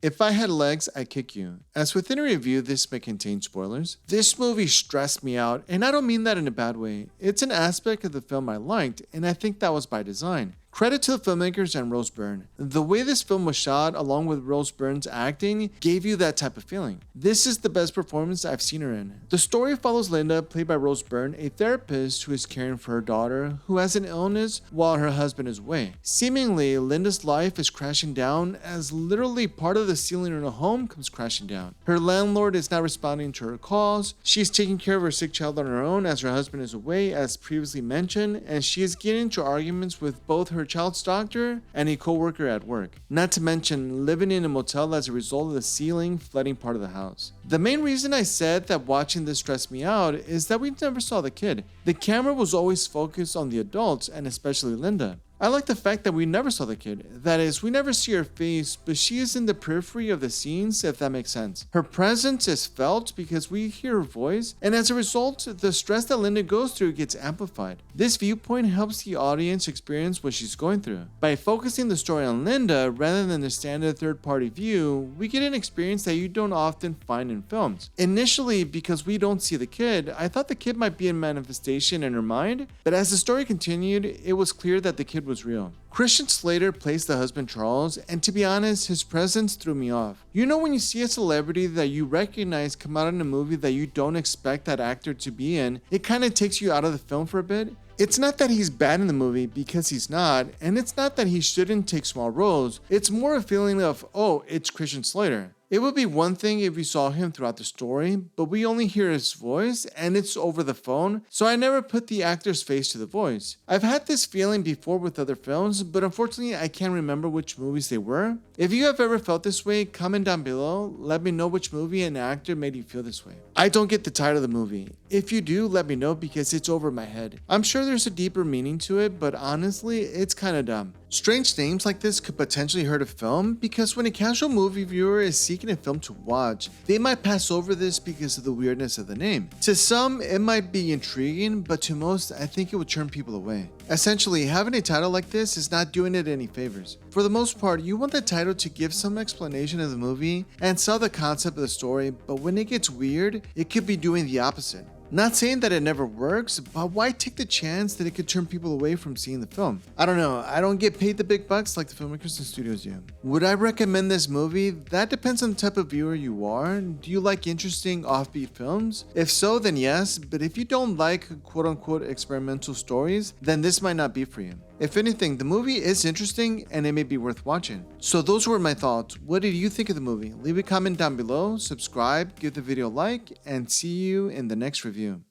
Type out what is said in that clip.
If I had legs, I'd kick you. As within a review, this may contain spoilers. This movie stressed me out, and I don't mean that in a bad way. It's an aspect of the film I liked, and I think that was by design. Credit to the filmmakers and Rose Byrne. The way this film was shot, along with Rose Byrne's acting, gave you that type of feeling. This is the best performance I've seen her in. The story follows Linda, played by Rose Byrne, a therapist who is caring for her daughter, who has an illness while her husband is away. Seemingly, Linda's life is crashing down as literally part of the ceiling in her home comes crashing down. Her landlord is not responding to her calls. She is taking care of her sick child on her own as her husband is away, as previously mentioned, and she is getting into arguments with both her child's doctor and a co-worker at work, not to mention living in a motel as a result of the ceiling flooding part of the house. The main reason I said that watching this stressed me out is that we never saw the kid. The camera was always focused on the adults and especially Linda. I like the fact that we never saw the kid. That is, we never see her face, but she is in the periphery of the scenes, if that makes sense. Her presence is felt because we hear her voice, and as a result, the stress that Linda goes through gets amplified. This viewpoint helps the audience experience what she's going through. By focusing the story on Linda rather than the standard third-party view, we get an experience that you don't often find in films. Initially, because we don't see the kid, I thought the kid might be a manifestation in her mind, but as the story continued, it was clear that the kid was real. Christian Slater plays the husband Charles, and to be honest, his presence threw me off. You know when you see a celebrity that you recognize come out in a movie that you don't expect that actor to be in, it kind of takes you out of the film for a bit? It's not that he's bad in the movie, because he's not, and it's not that he shouldn't take small roles, it's more a feeling of, oh, it's Christian Slater. It would be one thing if we saw him throughout the story, but we only hear his voice and it's over the phone, so I never put the actor's face to the voice. I've had this feeling before with other films, but unfortunately I can't remember which movies they were. If you have ever felt this way, comment down below, let me know which movie and actor made you feel this way. I don't get the title of the movie. If you do, let me know because it's over my head. I'm sure there's a deeper meaning to it, but honestly, it's kinda dumb. Strange names like this could potentially hurt a film because when a casual movie viewer is seeking a film to watch, they might pass over this because of the weirdness of the name. To some, it might be intriguing, but to most, I think it would turn people away. Essentially, having a title like this is not doing it any favors. For the most part, you want the title to give some explanation of the movie and sell the concept of the story, but when it gets weird, it could be doing the opposite. Not saying that it never works, but why take the chance that it could turn people away from seeing the film? I don't know, I don't get paid the big bucks like the filmmakers and studios do. Would I recommend this movie? That depends on the type of viewer you are. Do you like interesting offbeat films? If so, then yes, but if you don't like quote-unquote experimental stories, then this might not be for you. If anything, the movie is interesting and it may be worth watching. So those were my thoughts. What did you think of the movie? Leave a comment down below, subscribe, give the video a like, and see you in the next review.